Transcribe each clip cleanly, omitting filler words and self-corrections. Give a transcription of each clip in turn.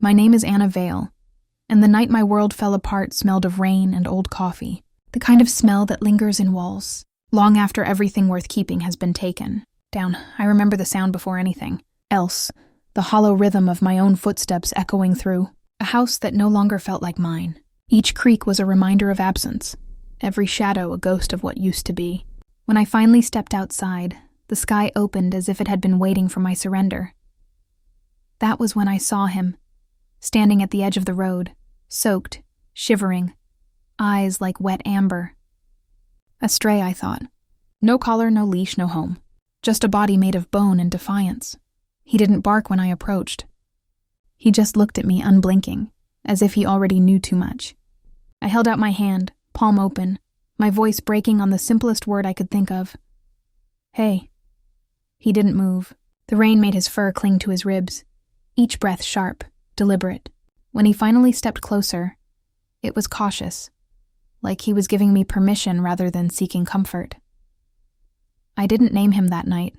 My name is Anna Vale, and the night my world fell apart smelled of rain and old coffee, the kind of smell that lingers in walls, long after everything worth keeping has been taken down. I remember the sound before anything else, the hollow rhythm of my own footsteps echoing through a house that no longer felt like mine. Each creak was a reminder of absence, every shadow a ghost of what used to be. When I finally stepped outside, the sky opened as if it had been waiting for my surrender. That was when I saw him, standing at the edge of the road, soaked, shivering, eyes like wet amber. A stray, I thought. No collar, no leash, no home. Just a body made of bone and defiance. He didn't bark when I approached. He just looked at me unblinking, as if he already knew too much. I held out my hand, palm open, my voice breaking on the simplest word I could think of. Hey. He didn't move. The rain made his fur cling to his ribs, each breath sharp, deliberate. When he finally stepped closer, it was cautious, like he was giving me permission rather than seeking comfort. I didn't name him that night.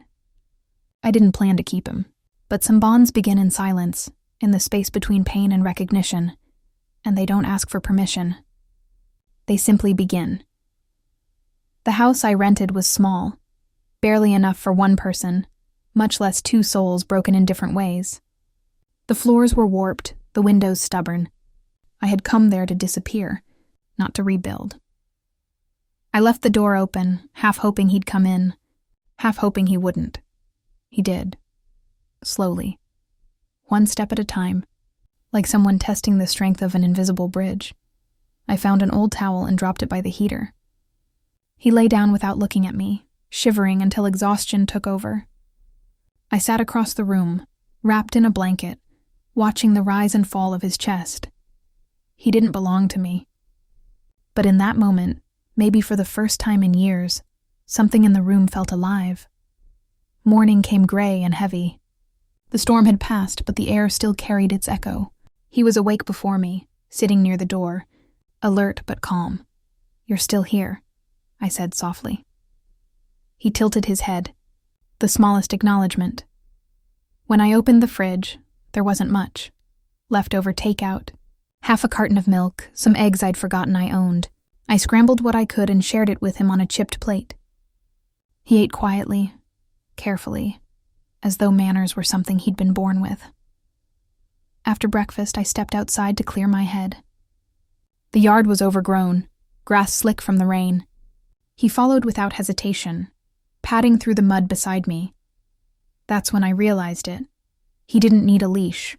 I didn't plan to keep him. But some bonds begin in silence, in the space between pain and recognition, and they don't ask for permission. They simply begin. The house I rented was small, barely enough for one person, much less two souls broken in different ways. The floors were warped, the windows stubborn. I had come there to disappear, not to rebuild. I left the door open, half hoping he'd come in, half hoping he wouldn't. He did. Slowly. One step at a time, like someone testing the strength of an invisible bridge. I found an old towel and dropped it by the heater. He lay down without looking at me, shivering until exhaustion took over. I sat across the room, wrapped in a blanket, watching the rise and fall of his chest. He didn't belong to me. But in that moment, maybe for the first time in years, something in the room felt alive. Morning came gray and heavy. The storm had passed, but the air still carried its echo. He was awake before me, sitting near the door, alert but calm. "You're still here," I said softly. He tilted his head, the smallest acknowledgement. When I opened the fridge, there wasn't much. Leftover takeout, half a carton of milk, some eggs I'd forgotten I owned. I scrambled what I could and shared it with him on a chipped plate. He ate quietly, carefully, as though manners were something he'd been born with. After breakfast, I stepped outside to clear my head. The yard was overgrown, grass slick from the rain. He followed without hesitation, padding through the mud beside me. That's when I realized it. He didn't need a leash.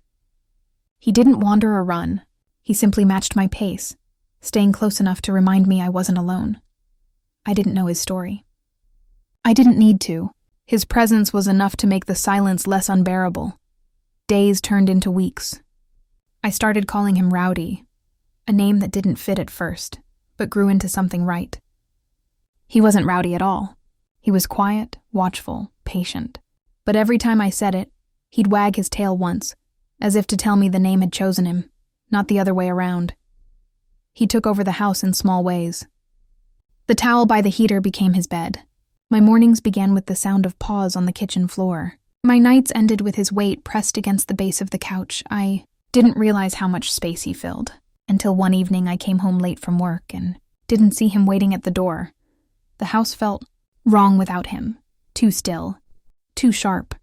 He didn't wander or run. He simply matched my pace, staying close enough to remind me I wasn't alone. I didn't know his story. I didn't need to. His presence was enough to make the silence less unbearable. Days turned into weeks. I started calling him Rowdy, a name that didn't fit at first, but grew into something right. He wasn't rowdy at all. He was quiet, watchful, patient. But every time I said it, he'd wag his tail once, as if to tell me the name had chosen him, not the other way around. He took over the house in small ways. The towel by the heater became his bed. My mornings began with the sound of paws on the kitchen floor. My nights ended with his weight pressed against the base of the couch. I didn't realize how much space he filled, until one evening I came home late from work and didn't see him waiting at the door. The house felt wrong without him, too still, too sharp.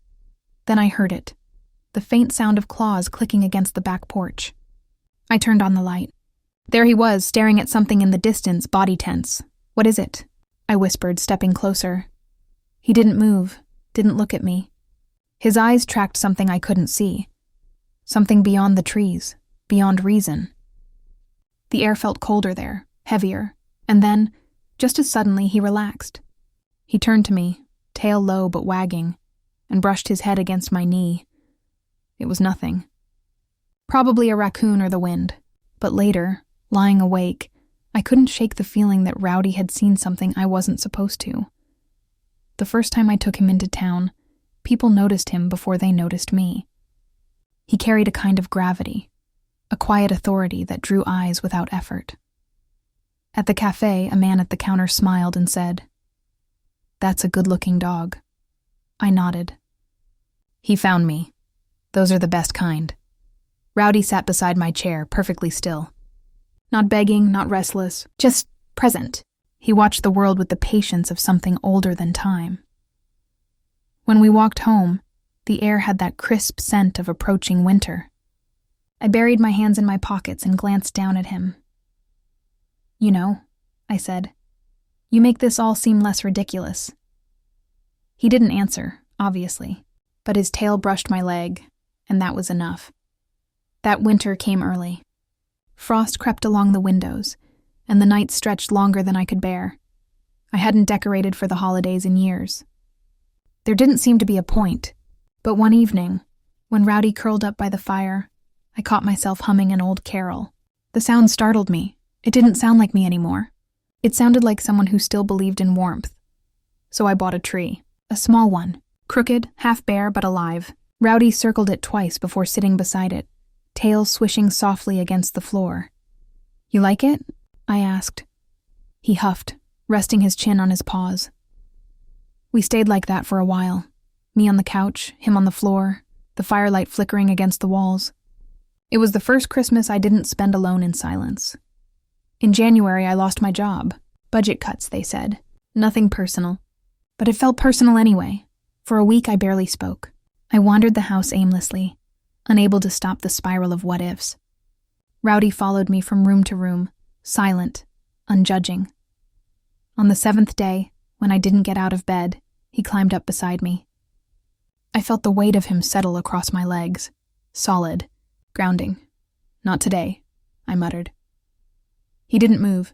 Then I heard it, the faint sound of claws clicking against the back porch. I turned on the light. There he was, staring at something in the distance, body tense. "What is it?" I whispered, stepping closer. He didn't move, didn't look at me. His eyes tracked something I couldn't see. Something beyond the trees, beyond reason. The air felt colder there, heavier, and then, just as suddenly, he relaxed. He turned to me, tail low but wagging, and brushed his head against my knee. It was nothing. Probably a raccoon or the wind. But later, lying awake, I couldn't shake the feeling that Rowdy had seen something I wasn't supposed to. The first time I took him into town, people noticed him before they noticed me. He carried a kind of gravity, a quiet authority that drew eyes without effort. At the cafe, a man at the counter smiled and said, "That's a good-looking dog." I nodded. "He found me. Those are the best kind." Rowdy sat beside my chair, perfectly still. Not begging, not restless, just present. He watched the world with the patience of something older than time. When we walked home, the air had that crisp scent of approaching winter. I buried my hands in my pockets and glanced down at him. "You know," I said, "you make this all seem less ridiculous." He didn't answer, obviously, but his tail brushed my leg, and that was enough. That winter came early. Frost crept along the windows, and the nights stretched longer than I could bear. I hadn't decorated for the holidays in years. There didn't seem to be a point, but one evening, when Rowdy curled up by the fire, I caught myself humming an old carol. The sound startled me. It didn't sound like me anymore. It sounded like someone who still believed in warmth. So I bought a tree, a small one, crooked, half bare but alive. Rowdy circled it twice before sitting beside it, tail swishing softly against the floor. "You like it?" I asked. He huffed, resting his chin on his paws. We stayed like that for a while, me on the couch, him on the floor, the firelight flickering against the walls. It was the first Christmas I didn't spend alone in silence. In January, I lost my job. Budget cuts, they said. Nothing personal. But it felt personal anyway. For a week, I barely spoke. I wandered the house aimlessly, unable to stop the spiral of what-ifs. Rowdy followed me from room to room, silent, unjudging. On the 7th day, when I didn't get out of bed, he climbed up beside me. I felt the weight of him settle across my legs, solid, grounding. "Not today," I muttered. He didn't move.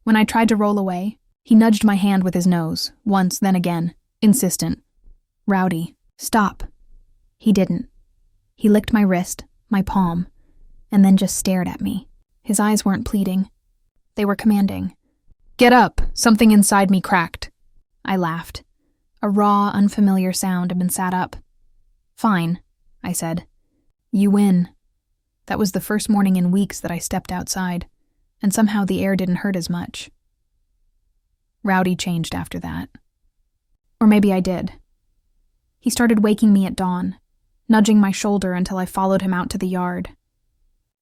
When I tried to roll away, he nudged my hand with his nose, once, then again, insistent. "Rowdy, stop." He didn't. He licked my wrist, my palm, and then just stared at me. His eyes weren't pleading. They were commanding. "Get up!" Something inside me cracked. I laughed. A raw, unfamiliar sound, and sat up. "Fine," I said. "You win." That was the first morning in weeks that I stepped outside, and somehow the air didn't hurt as much. Rowdy changed after that. Or maybe I did. He started waking me at dawn, nudging my shoulder until I followed him out to the yard.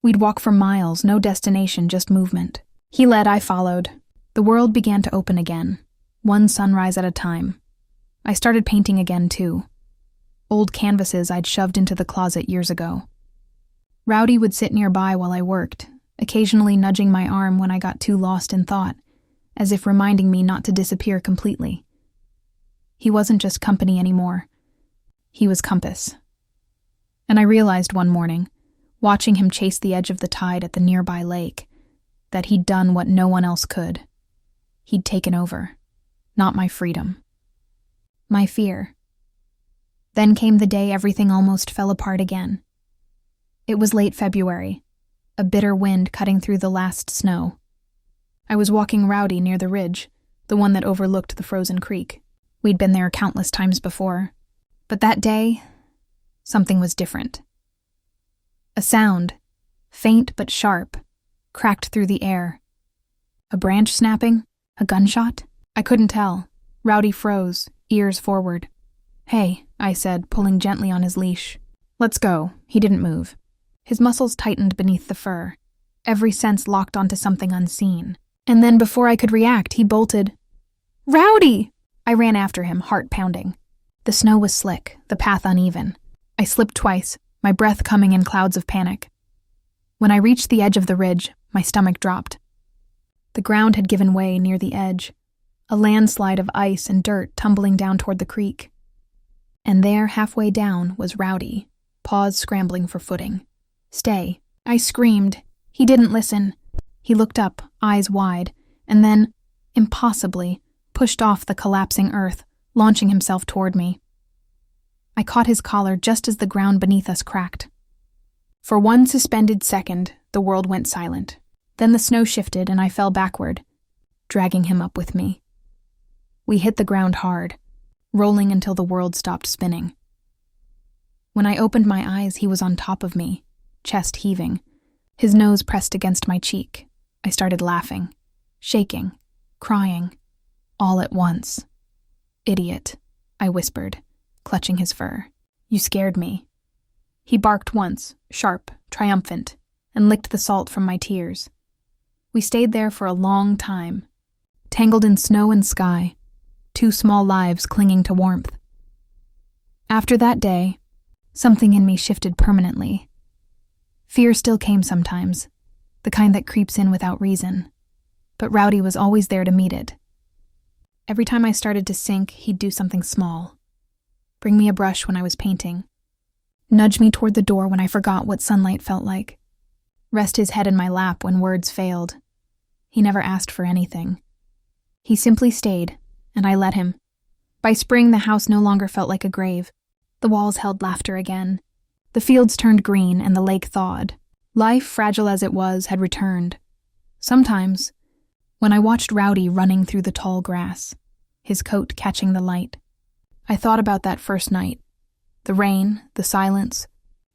We'd walk for miles, no destination, just movement. He led, I followed. The world began to open again, one sunrise at a time. I started painting again, too. Old canvases I'd shoved into the closet years ago. Rowdy would sit nearby while I worked, occasionally nudging my arm when I got too lost in thought, as if reminding me not to disappear completely. He wasn't just company anymore. He was compass. And I realized one morning, watching him chase the edge of the tide at the nearby lake, that he'd done what no one else could. He'd taken over. Not my freedom. My fear. Then came the day everything almost fell apart again. It was late February, a bitter wind cutting through the last snow. I was walking Rowdy near the ridge, the one that overlooked the frozen creek. We'd been there countless times before. But that day, something was different. A sound, faint but sharp, cracked through the air. A branch snapping? A gunshot? I couldn't tell. Rowdy froze, ears forward. "Hey," I said, pulling gently on his leash. "Let's go." He didn't move. His muscles tightened beneath the fur, every sense locked onto something unseen. And then before I could react, he bolted. "Rowdy!" I ran after him, heart pounding. The snow was slick, the path uneven. I slipped twice, my breath coming in clouds of panic. When I reached the edge of the ridge, my stomach dropped. The ground had given way near the edge, a landslide of ice and dirt tumbling down toward the creek. And there, halfway down, was Rowdy, paws scrambling for footing. "Stay," I screamed. He didn't listen. He looked up, eyes wide, and then, impossibly, pushed off the collapsing earth, launching himself toward me. I caught his collar just as the ground beneath us cracked. For one suspended second, the world went silent. Then the snow shifted and I fell backward, dragging him up with me. We hit the ground hard, rolling until the world stopped spinning. When I opened my eyes, he was on top of me, chest heaving, his nose pressed against my cheek. I started laughing, shaking, crying, all at once. "Idiot," I whispered, clutching his fur. "You scared me." He barked once, sharp, triumphant, and licked the salt from my tears. We stayed there for a long time, tangled in snow and sky, two small lives clinging to warmth. After that day, something in me shifted permanently. Fear still came sometimes, the kind that creeps in without reason, but Rowdy was always there to meet it. Every time I started to sink, he'd do something small. Bring me a brush when I was painting. Nudge me toward the door when I forgot what sunlight felt like. Rest his head in my lap when words failed. He never asked for anything. He simply stayed, and I let him. By spring, the house no longer felt like a grave. The walls held laughter again. The fields turned green and the lake thawed. Life, fragile as it was, had returned. Sometimes, when I watched Rowdy running through the tall grass, his coat catching the light, I thought about that first night. The rain, the silence,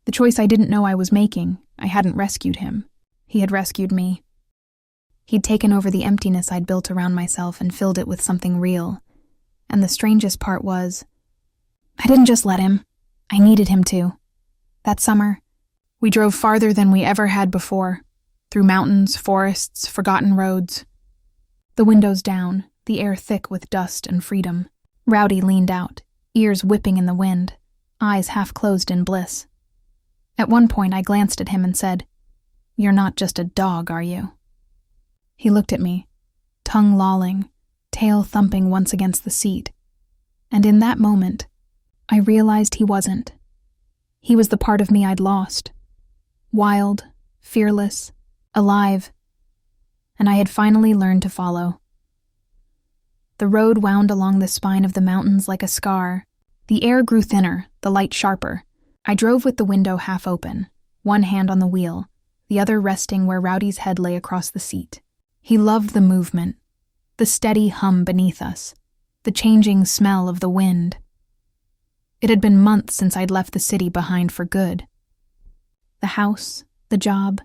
the choice I didn't know I was making. I hadn't rescued him. He had rescued me. He'd taken over the emptiness I'd built around myself and filled it with something real. And the strangest part was, I didn't just let him. I needed him to. That summer, we drove farther than we ever had before, through mountains, forests, forgotten roads. The windows down, the air thick with dust and freedom. Rowdy leaned out, ears whipping in the wind, eyes half closed in bliss. At one point, I glanced at him and said, "You're not just a dog, are you?" He looked at me, tongue lolling, tail thumping once against the seat. And in that moment, I realized he wasn't. He was the part of me I'd lost. Wild, fearless, alive. And I had finally learned to follow. The road wound along the spine of the mountains like a scar. The air grew thinner, the light sharper. I drove with the window half open, one hand on the wheel, the other resting where Rowdy's head lay across the seat. He loved the movement, the steady hum beneath us, the changing smell of the wind. It had been months since I'd left the city behind for good. The house, the job,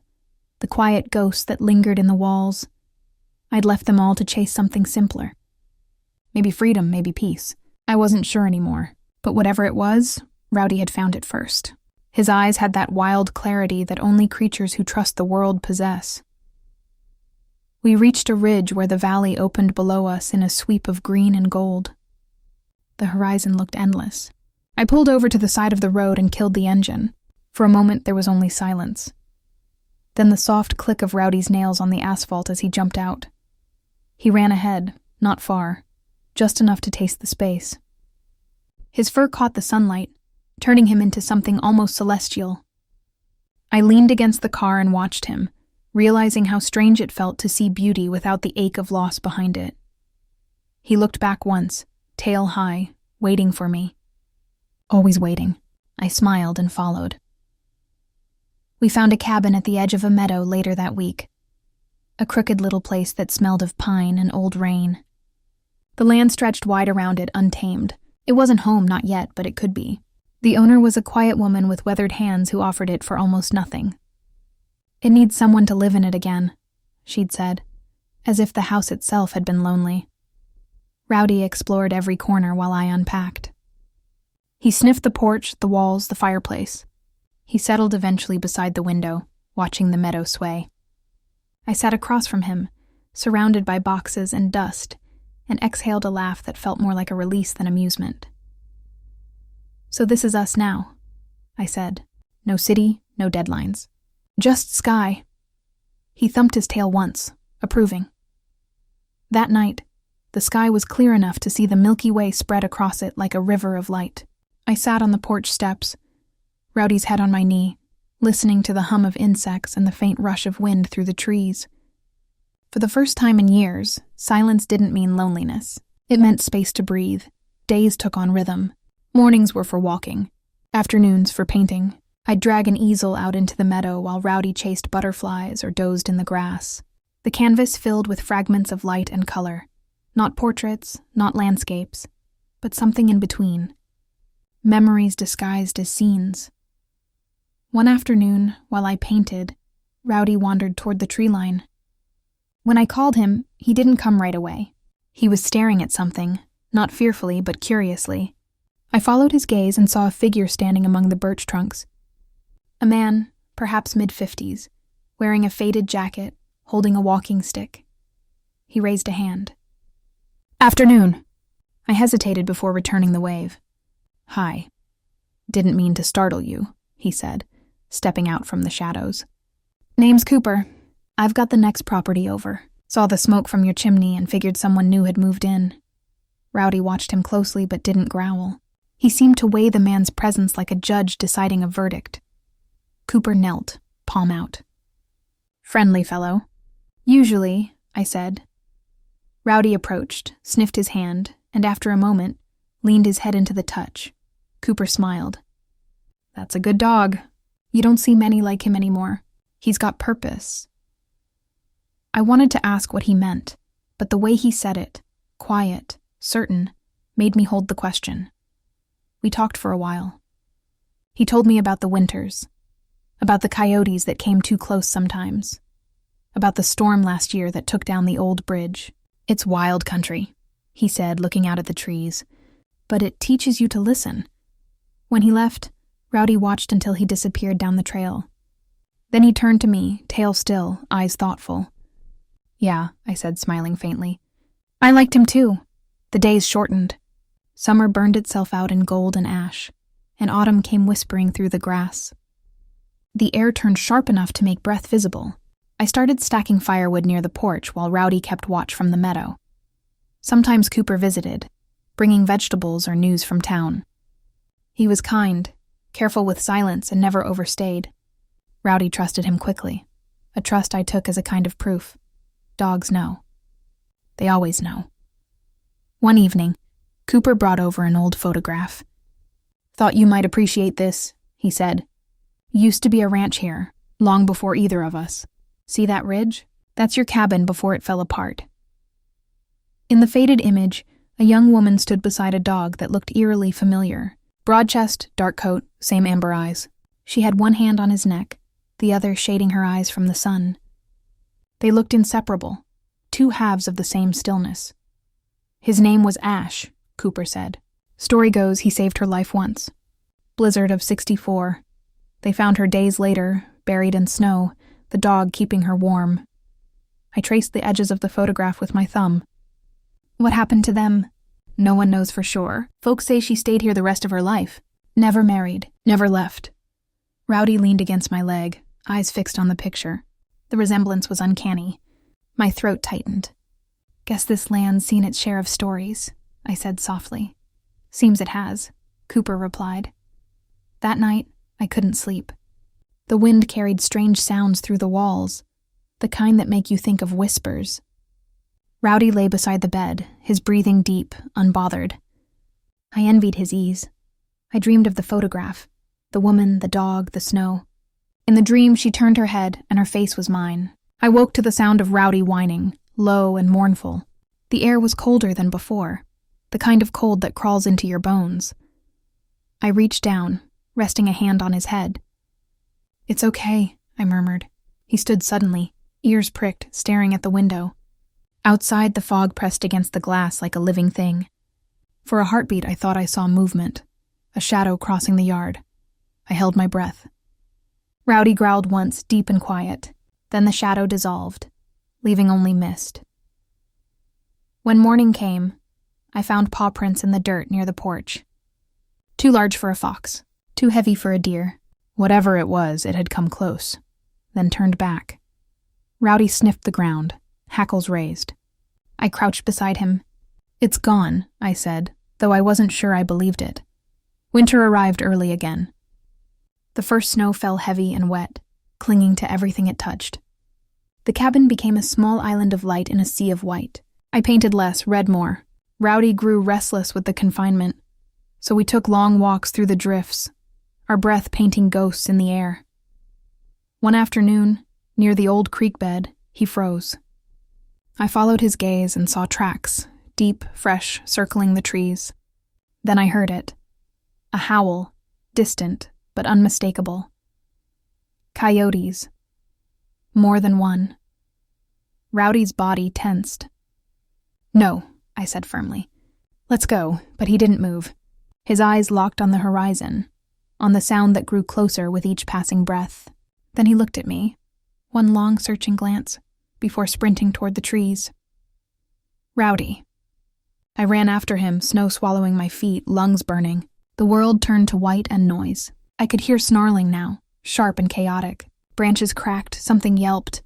the quiet ghosts that lingered in the walls. I'd left them all to chase something simpler. Maybe freedom, maybe peace. I wasn't sure anymore, but whatever it was, Rowdy had found it first. His eyes had that wild clarity that only creatures who trust the world possess. We reached a ridge where the valley opened below us in a sweep of green and gold. The horizon looked endless. I pulled over to the side of the road and killed the engine. For a moment, there was only silence. Then the soft click of Rowdy's nails on the asphalt as he jumped out. He ran ahead, not far, just enough to taste the space. His fur caught the sunlight, turning him into something almost celestial. I leaned against the car and watched him, realizing how strange it felt to see beauty without the ache of loss behind it. He looked back once, tail high, waiting for me. Always waiting. I smiled and followed. We found a cabin at the edge of a meadow later that week. A crooked little place that smelled of pine and old rain. The land stretched wide around it, untamed. It wasn't home, not yet, but it could be. The owner was a quiet woman with weathered hands who offered it for almost nothing. "It needs someone to live in it again," she'd said, as if the house itself had been lonely. Rowdy explored every corner while I unpacked. He sniffed the porch, the walls, the fireplace. He settled eventually beside the window, watching the meadow sway. I sat across from him, surrounded by boxes and dust, and exhaled a laugh that felt more like a release than amusement. "So this is us now," I said. "No city, no deadlines. Just sky." He thumped his tail once, approving. That night, the sky was clear enough to see the Milky Way spread across it like a river of light. I sat on the porch steps, Rowdy's head on my knee, listening to the hum of insects and the faint rush of wind through the trees. For the first time in years, silence didn't mean loneliness. It meant space to breathe. Days took on rhythm. Mornings were for walking, afternoons for painting. I'd drag an easel out into the meadow while Rowdy chased butterflies or dozed in the grass. The canvas filled with fragments of light and color. Not portraits, not landscapes, but something in between. Memories disguised as scenes. One afternoon, while I painted, Rowdy wandered toward the tree line. When I called him, he didn't come right away. He was staring at something, not fearfully but curiously. I followed his gaze and saw a figure standing among the birch trunks. A man, perhaps mid-50s, wearing a faded jacket, holding a walking stick. He raised a hand. "Afternoon." I hesitated before returning the wave. "Hi. Didn't mean to startle you," he said, stepping out from the shadows. "Name's Cooper. I've got the next property over. Saw the smoke from your chimney and figured someone new had moved in." Rowdy watched him closely but didn't growl. He seemed to weigh the man's presence like a judge deciding a verdict. Cooper knelt, palm out. "Friendly fellow." "Usually," I said. Rowdy approached, sniffed his hand, and after a moment, leaned his head into the touch. Cooper smiled. "That's a good dog. You don't see many like him anymore. He's got purpose." I wanted to ask what he meant, but the way he said it, quiet, certain, made me hold the question. We talked for a while. He told me about the winters, about the coyotes that came too close sometimes, about the storm last year that took down the old bridge. "It's wild country," he said, looking out at the trees, "but it teaches you to listen." When he left, Rowdy watched until he disappeared down the trail. Then he turned to me, tail still, eyes thoughtful. "Yeah," I said, smiling faintly. "I liked him too. The days shortened. Summer burned itself out in gold and ash, and autumn came whispering through the grass. The air turned sharp enough to make breath visible. I started stacking firewood near the porch while Rowdy kept watch from the meadow. Sometimes Cooper visited, bringing vegetables or news from town. He was kind, careful with silence, and never overstayed. Rowdy trusted him quickly, a trust I took as a kind of proof. Dogs know. They always know. One evening, Cooper brought over an old photograph. "Thought you might appreciate this," he said. "Used to be a ranch here, long before either of us. See that ridge? That's your cabin before it fell apart." In the faded image, a young woman stood beside a dog that looked eerily familiar. Broad chest, dark coat, same amber eyes. She had one hand on his neck, the other shading her eyes from the sun. They looked inseparable, two halves of the same stillness. "His name was Ash," Cooper said. "Story goes he saved her life once. Blizzard of '64. They found her days later, buried in snow, the dog keeping her warm." I traced the edges of the photograph with my thumb. "What happened to them?" "No one knows for sure. Folks say she stayed here the rest of her life. Never married, never left." Rowdy leaned against my leg, eyes fixed on the picture. The resemblance was uncanny. My throat tightened. "Guess this land's seen its share of stories," I said softly. "Seems it has," Cooper replied. That night, I couldn't sleep. The wind carried strange sounds through the walls, the kind that make you think of whispers. Rowdy lay beside the bed, his breathing deep, unbothered. I envied his ease. I dreamed of the photograph, the woman, the dog, the snow. In the dream, she turned her head, and her face was mine. I woke to the sound of Rowdy whining, low and mournful. The air was colder than before, the kind of cold that crawls into your bones. I reached down, resting a hand on his head. "It's okay," I murmured. He stood suddenly, ears pricked, staring at the window. Outside, the fog pressed against the glass like a living thing. For a heartbeat, I thought I saw movement, a shadow crossing the yard. I held my breath. Rowdy growled once, deep and quiet. Then the shadow dissolved, leaving only mist. When morning came, I found paw prints in the dirt near the porch. Too large for a fox, too heavy for a deer. Whatever it was, it had come close, then turned back. Rowdy sniffed the ground, hackles raised. I crouched beside him. "It's gone," I said, though I wasn't sure I believed it. Winter arrived early again. The first snow fell heavy and wet, clinging to everything it touched. The cabin became a small island of light in a sea of white. I painted less, read more. Rowdy grew restless with the confinement, so we took long walks through the drifts, our breath painting ghosts in the air. One afternoon, near the old creek bed, he froze. I followed his gaze and saw tracks, deep, fresh, circling the trees. Then I heard it. A howl, distant but unmistakable. Coyotes. More than one. Rowdy's body tensed. "No," I said firmly. "Let's go," but he didn't move. His eyes locked on the horizon. on the sound that grew closer with each passing breath. Then he looked at me, one long searching glance, before sprinting toward the trees. Rowdy. I ran after him, snow swallowing my feet, lungs burning. The world turned to white and noise. I could hear snarling now, sharp and chaotic. Branches cracked, something yelped.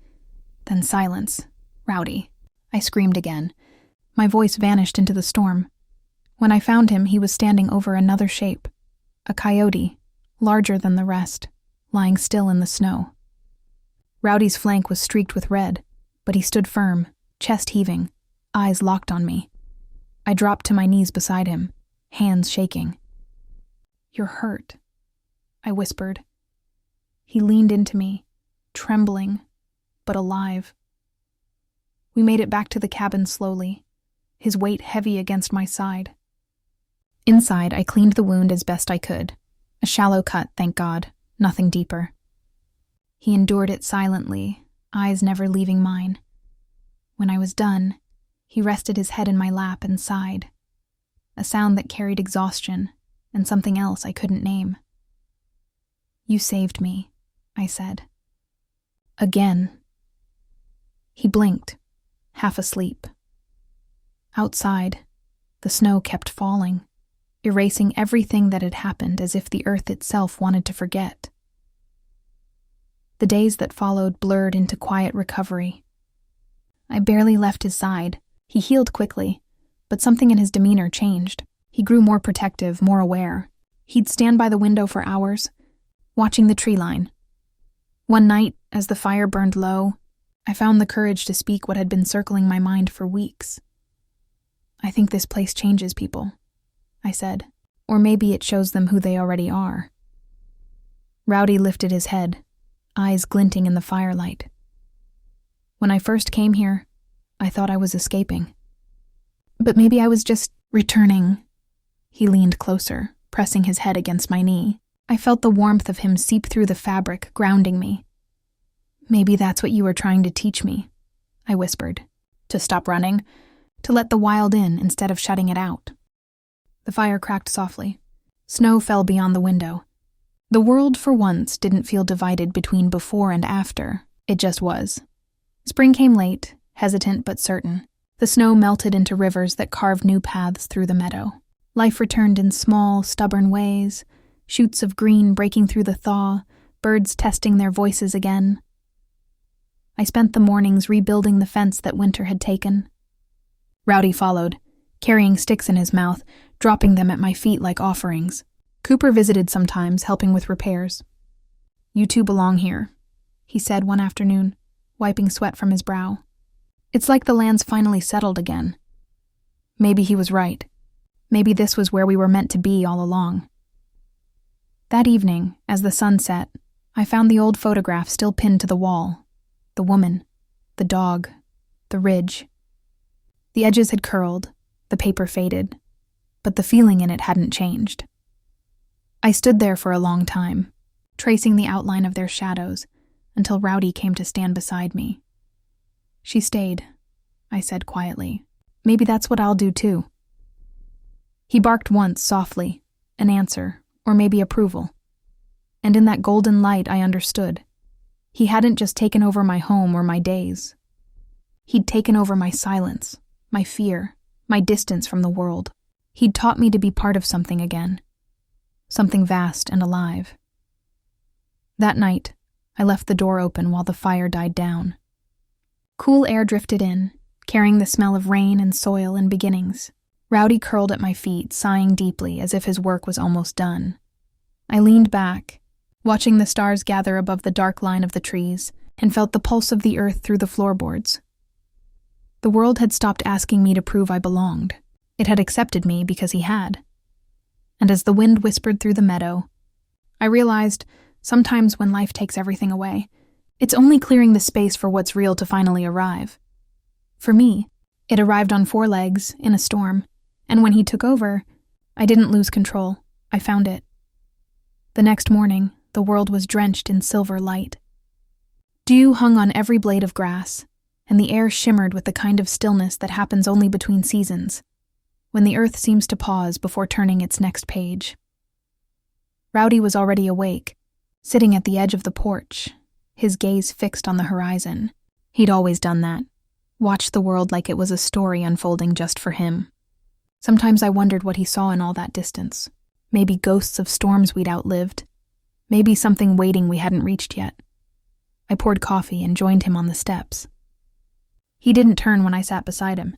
Then silence. Rowdy. I screamed again. My voice vanished into the storm. When I found him, he was standing over another shape. A coyote, larger than the rest, lying still in the snow. Rowdy's flank was streaked with red, but he stood firm, chest heaving, eyes locked on me. I dropped to my knees beside him, hands shaking. "You're hurt," I whispered. He leaned into me, trembling, but alive. We made it back to the cabin slowly, his weight heavy against my side. Inside, I cleaned the wound as best I could. A shallow cut, thank God, nothing deeper. He endured it silently, eyes never leaving mine. When I was done, he rested his head in my lap and sighed, a sound that carried exhaustion and something else I couldn't name. "You saved me," I said. Again. He blinked, half asleep. Outside, the snow kept falling, erasing everything that had happened as if the earth itself wanted to forget. The days that followed blurred into quiet recovery. I barely left his side. He healed quickly, but something in his demeanor changed. He grew more protective, more aware. He'd stand by the window for hours, watching the tree line. One night, as the fire burned low, I found the courage to speak what had been circling my mind for weeks. "I think this place changes people," I said. "Or maybe it shows them who they already are." Rowdy lifted his head, eyes glinting in the firelight. "When I first came here, I thought I was escaping. But maybe I was just returning." He leaned closer, pressing his head against my knee. I felt the warmth of him seep through the fabric, grounding me. "Maybe that's what you were trying to teach me," I whispered. "To stop running, to let the wild in instead of shutting it out." The fire cracked softly. Snow fell beyond the window. The world, for once, didn't feel divided between before and after. It just was. Spring came late, hesitant but certain. The snow melted into rivers that carved new paths through the meadow. Life returned in small, stubborn ways, shoots of green breaking through the thaw, birds testing their voices again. I spent the mornings rebuilding the fence that winter had taken. Rowdy followed, carrying sticks in his mouth, dropping them at my feet like offerings. Cooper visited sometimes, helping with repairs. "You two belong here," he said one afternoon, wiping sweat from his brow. "It's like the land's finally settled again." Maybe he was right. Maybe this was where we were meant to be all along. That evening, as the sun set, I found the old photograph still pinned to the wall. The woman, the dog, the ridge. The edges had curled, the paper faded, but the feeling in it hadn't changed. I stood there for a long time, tracing the outline of their shadows, until Rowdy came to stand beside me. "She stayed," I said quietly. "Maybe that's what I'll do too." He barked once softly, an answer, or maybe approval. And in that golden light I understood. He hadn't just taken over my home or my days. He'd taken over my silence, my fear, my distance from the world. He'd taught me to be part of something again. Something vast and alive. That night, I left the door open while the fire died down. Cool air drifted in, carrying the smell of rain and soil and beginnings. Rowdy curled at my feet, sighing deeply as if his work was almost done. I leaned back, watching the stars gather above the dark line of the trees, and felt the pulse of the earth through the floorboards. The world had stopped asking me to prove I belonged. It had accepted me because he had. And as the wind whispered through the meadow, I realized, sometimes when life takes everything away, it's only clearing the space for what's real to finally arrive. For me, it arrived on 4 legs, in a storm, and when he took over, I didn't lose control. I found it. The next morning, the world was drenched in silver light. Dew hung on every blade of grass, and the air shimmered with the kind of stillness that happens only between seasons, when the earth seems to pause before turning its next page. Rowdy was already awake, sitting at the edge of the porch, his gaze fixed on the horizon. He'd always done that, watched the world like it was a story unfolding just for him. Sometimes I wondered what he saw in all that distance. Maybe ghosts of storms we'd outlived. Maybe something waiting we hadn't reached yet. I poured coffee and joined him on the steps. He didn't turn when I sat beside him.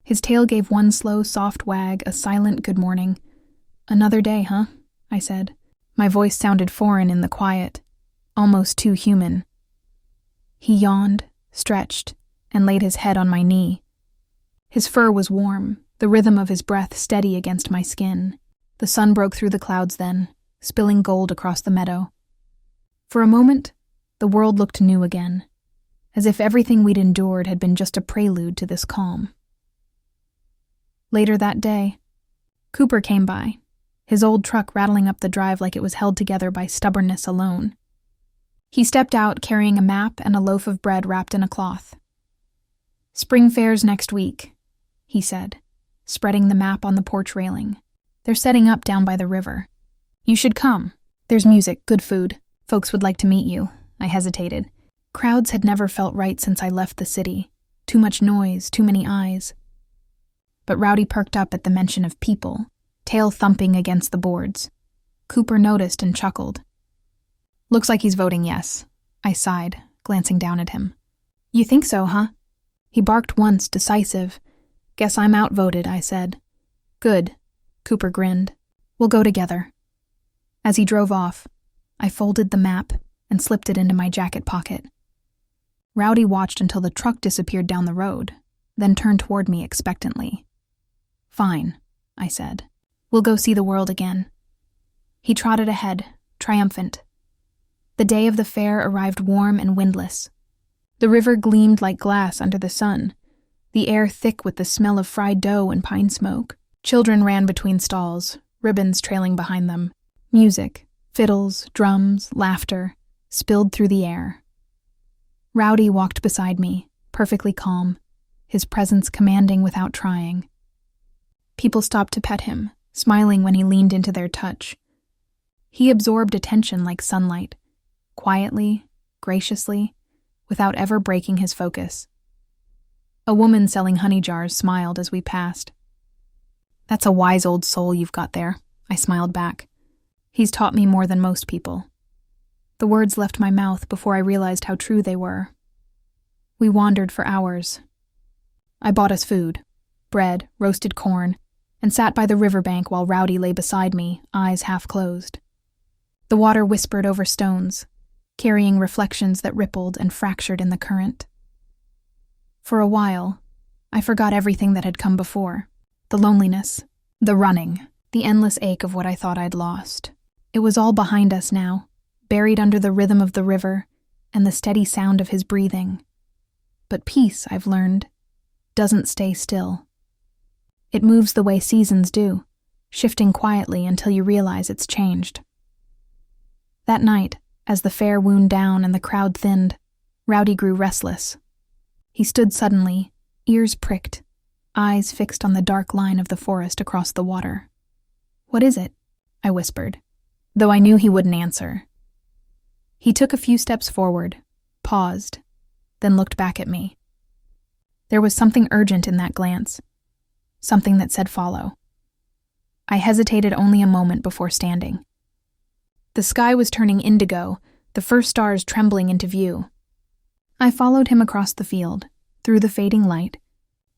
His tail gave one slow, soft wag, a silent good morning. "Another day, huh?" I said. My voice sounded foreign in the quiet, almost too human. He yawned, stretched, and laid his head on my knee. His fur was warm, the rhythm of his breath steady against my skin. The sun broke through the clouds then, spilling gold across the meadow. For a moment, the world looked new again, as if everything we'd endured had been just a prelude to this calm. Later that day, Cooper came by, his old truck rattling up the drive like it was held together by stubbornness alone. He stepped out carrying a map and a loaf of bread wrapped in a cloth. "Spring fair's next week," he said, spreading the map on the porch railing. "They're setting up down by the river. You should come. There's music, good food. Folks would like to meet you." I hesitated. Crowds had never felt right since I left the city. Too much noise, too many eyes. But Rowdy perked up at the mention of people, tail thumping against the boards. Cooper noticed and chuckled. "Looks like he's voting yes," I sighed, glancing down at him. "You think so, huh?" He barked once, decisive. "Guess I'm outvoted," I said. "Good," Cooper grinned. "We'll go together." As he drove off, I folded the map and slipped it into my jacket pocket. Rowdy watched until the truck disappeared down the road, then turned toward me expectantly. "Fine," I said. "We'll go see the world again." He trotted ahead, triumphant. The day of the fair arrived warm and windless. The river gleamed like glass under the sun, the air thick with the smell of fried dough and pine smoke. Children ran between stalls, ribbons trailing behind them. Music, fiddles, drums, laughter, spilled through the air. Rowdy walked beside me, perfectly calm, his presence commanding without trying. People stopped to pet him, smiling when he leaned into their touch. He absorbed attention like sunlight, quietly, graciously, without ever breaking his focus. A woman selling honey jars smiled as we passed. "That's a wise old soul you've got there," I smiled back. "He's taught me more than most people." The words left my mouth before I realized how true they were. We wandered for hours. I bought us food, bread, roasted corn, and sat by the riverbank while Rowdy lay beside me, eyes half closed. The water whispered over stones, carrying reflections that rippled and fractured in the current. For a while, I forgot everything that had come before. The loneliness, the running, the endless ache of what I thought I'd lost. It was all behind us now, buried under the rhythm of the river and the steady sound of his breathing. But peace, I've learned, doesn't stay still. It moves the way seasons do, shifting quietly until you realize it's changed. That night, as the fair wound down and the crowd thinned, Rowdy grew restless. He stood suddenly, ears pricked, eyes fixed on the dark line of the forest across the water. "What is it?" I whispered, though I knew he wouldn't answer. He took a few steps forward, paused, then looked back at me. There was something urgent in that glance, something that said follow. I hesitated only a moment before standing. The sky was turning indigo, the first stars trembling into view. I followed him across the field, through the fading light,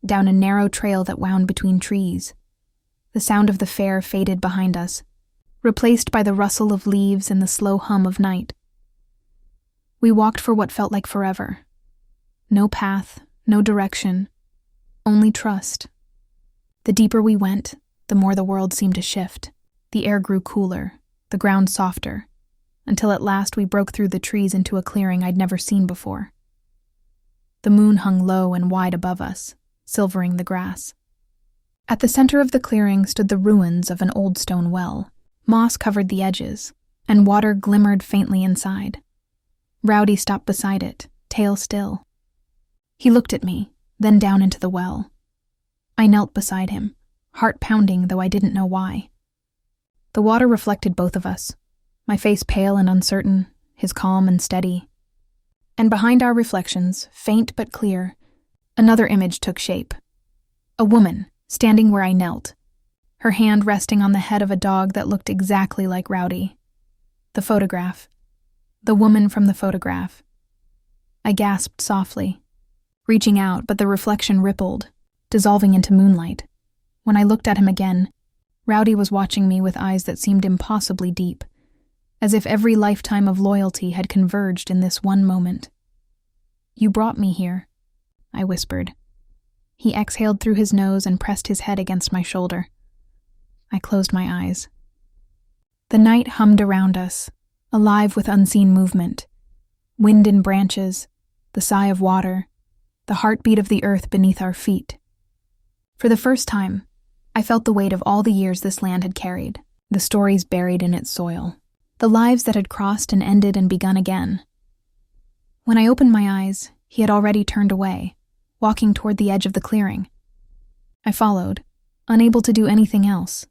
down a narrow trail that wound between trees. The sound of the fair faded behind us, replaced by the rustle of leaves and the slow hum of night. We walked for what felt like forever. No path, no direction, only trust. The deeper we went, the more the world seemed to shift. The air grew cooler, the ground softer, until at last we broke through the trees into a clearing I'd never seen before. The moon hung low and wide above us, silvering the grass. At the center of the clearing stood the ruins of an old stone well. Moss covered the edges, and water glimmered faintly inside. Rowdy stopped beside it, tail still. He looked at me, then down into the well. I knelt beside him, heart pounding though I didn't know why. The water reflected both of us, my face pale and uncertain, his calm and steady. And behind our reflections, faint but clear, another image took shape. A woman, standing where I knelt, her hand resting on the head of a dog that looked exactly like Rowdy. The photograph. The woman from the photograph. I gasped softly, reaching out, but the reflection rippled, dissolving into moonlight. When I looked at him again, Rowdy was watching me with eyes that seemed impossibly deep, as if every lifetime of loyalty had converged in this one moment. "You brought me here," I whispered. He exhaled through his nose and pressed his head against my shoulder. I closed my eyes. The night hummed around us, alive with unseen movement. Wind in branches, the sigh of water, the heartbeat of the earth beneath our feet. For the first time, I felt the weight of all the years this land had carried, the stories buried in its soil, the lives that had crossed and ended and begun again. When I opened my eyes, he had already turned away, walking toward the edge of the clearing. I followed, unable to do anything else.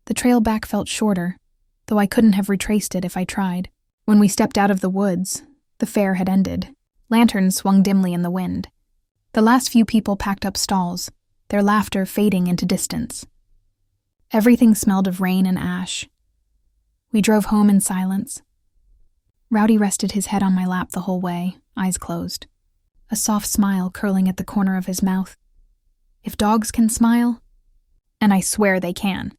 The trail back felt shorter, though I couldn't have retraced it if I tried. When we stepped out of the woods, the fair had ended. Lanterns swung dimly in the wind. The last few people packed up stalls, their laughter fading into distance. Everything smelled of rain and ash. We drove home in silence. Rowdy rested his head on my lap the whole way, eyes closed, a soft smile curling at the corner of his mouth. If dogs can smile, and I swear they can.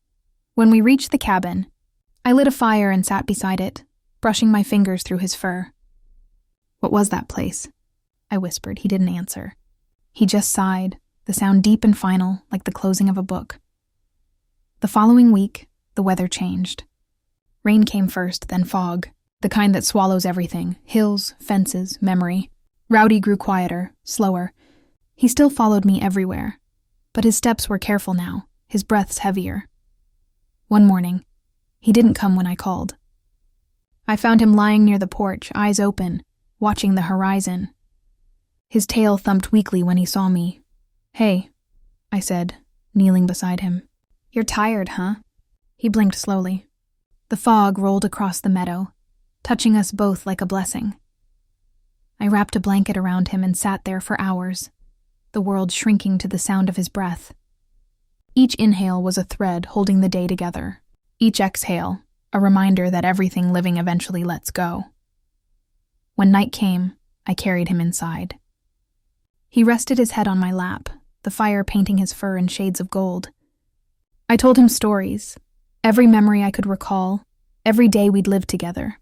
When we reached the cabin, I lit a fire and sat beside it, brushing my fingers through his fur. "What was that place?" I whispered. He didn't answer. He just sighed, the sound deep and final, like the closing of a book. The following week, the weather changed. Rain came first, then fog, the kind that swallows everything, hills, fences, memory. Rowdy grew quieter, slower. He still followed me everywhere, but his steps were careful now, his breaths heavier. One morning, he didn't come when I called. I found him lying near the porch, eyes open, watching the horizon. His tail thumped weakly when he saw me. "Hey," I said, kneeling beside him. "You're tired, huh?" He blinked slowly. The fog rolled across the meadow, touching us both like a blessing. I wrapped a blanket around him and sat there for hours, the world shrinking to the sound of his breath. Each inhale was a thread holding the day together. Each exhale, a reminder that everything living eventually lets go. When night came, I carried him inside. He rested his head on my lap, the fire painting his fur in shades of gold. I told him stories, every memory I could recall, every day we'd lived together.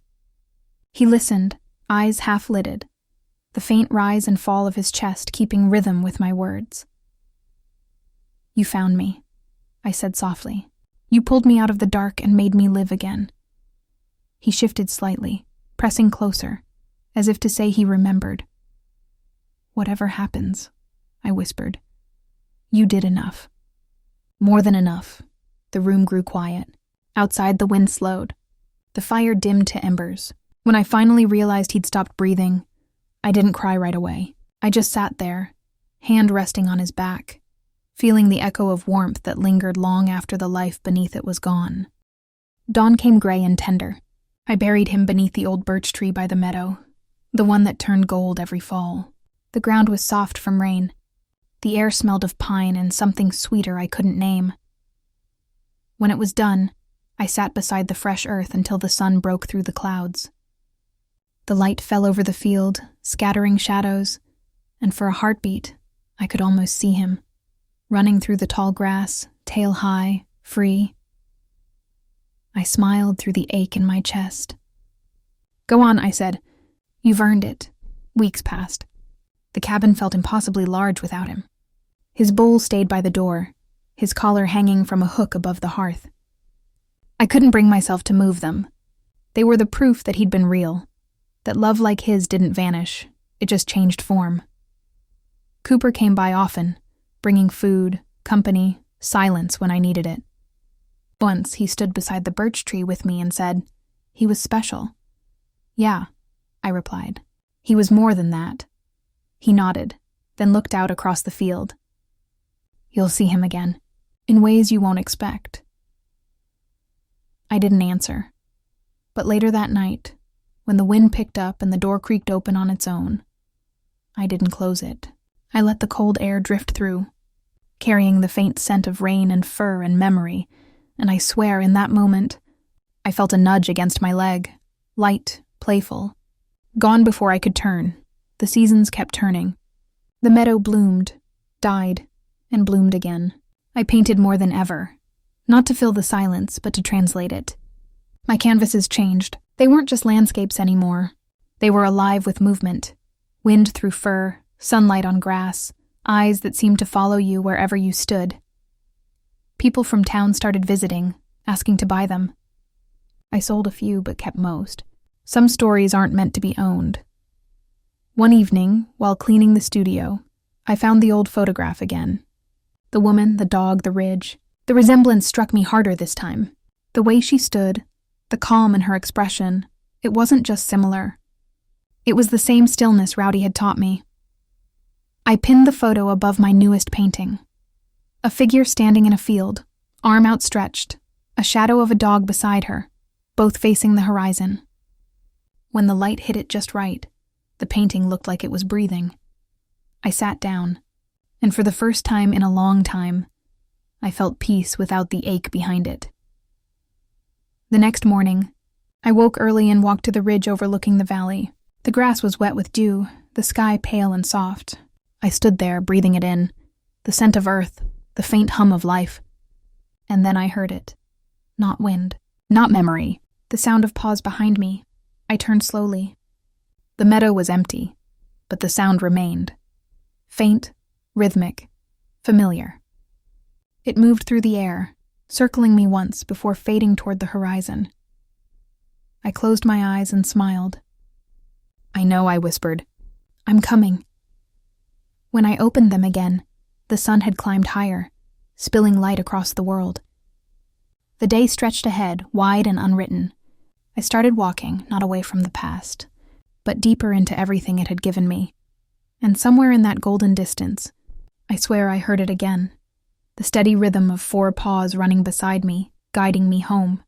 He listened, eyes half-lidded, the faint rise and fall of his chest keeping rhythm with my words. "You found me," I said softly. "You pulled me out of the dark and made me live again." He shifted slightly, pressing closer, as if to say he remembered. "Whatever happens," I whispered, "you did enough." More than enough. The room grew quiet. Outside, the wind slowed. The fire dimmed to embers. When I finally realized he'd stopped breathing, I didn't cry right away. I just sat there, hand resting on his back, feeling the echo of warmth that lingered long after the life beneath it was gone. Dawn came gray and tender. I buried him beneath the old birch tree by the meadow, the one that turned gold every fall. The ground was soft from rain. The air smelled of pine and something sweeter I couldn't name. When it was done, I sat beside the fresh earth until the sun broke through the clouds. The light fell over the field, scattering shadows, and for a heartbeat, I could almost see him, running through the tall grass, tail high, free. I smiled through the ache in my chest. "Go on," I said. "You've earned it." Weeks passed. The cabin felt impossibly large without him. His bowl stayed by the door, his collar hanging from a hook above the hearth. I couldn't bring myself to move them. They were the proof that he'd been real, that love like his didn't vanish, it just changed form. Cooper came by often, bringing food, company, silence when I needed it. Once he stood beside the birch tree with me and said, "He was special." "Yeah," I replied. "He was more than that." He nodded, then looked out across the field. "You'll see him again, in ways you won't expect." I didn't answer. But later that night, when the wind picked up and the door creaked open on its own, I didn't close it. I let the cold air drift through, carrying the faint scent of rain and fur and memory, and I swear in that moment, I felt a nudge against my leg, light, playful. Gone before I could turn, the seasons kept turning. The meadow bloomed, died, and bloomed again. I painted more than ever, not to fill the silence, but to translate it. My canvases changed. They weren't just landscapes anymore. They were alive with movement. Wind through fur, sunlight on grass, eyes that seemed to follow you wherever you stood. People from town started visiting, asking to buy them. I sold a few, but kept most. Some stories aren't meant to be owned. One evening, while cleaning the studio, I found the old photograph again. The woman, the dog, the ridge. The resemblance struck me harder this time. The way she stood, the calm in her expression, it wasn't just similar. It was the same stillness Rowdy had taught me. I pinned the photo above my newest painting. A figure standing in a field, arm outstretched, a shadow of a dog beside her, both facing the horizon. When the light hit it just right, the painting looked like it was breathing. I sat down, and for the first time in a long time, I felt peace without the ache behind it. The next morning, I woke early and walked to the ridge overlooking the valley. The grass was wet with dew, the sky pale and soft. I stood there, breathing it in, the scent of earth, the faint hum of life. And then I heard it. Not wind, not memory, the sound of paws behind me. I turned slowly. The meadow was empty, but the sound remained. Faint, rhythmic, familiar. It moved through the air, circling me once before fading toward the horizon. I closed my eyes and smiled. "I know," I whispered. "I'm coming." When I opened them again, the sun had climbed higher, spilling light across the world. The day stretched ahead, wide and unwritten. I started walking, not away from the past, but deeper into everything it had given me. And somewhere in that golden distance, I swear I heard it again, the steady rhythm of 4 paws running beside me, guiding me home.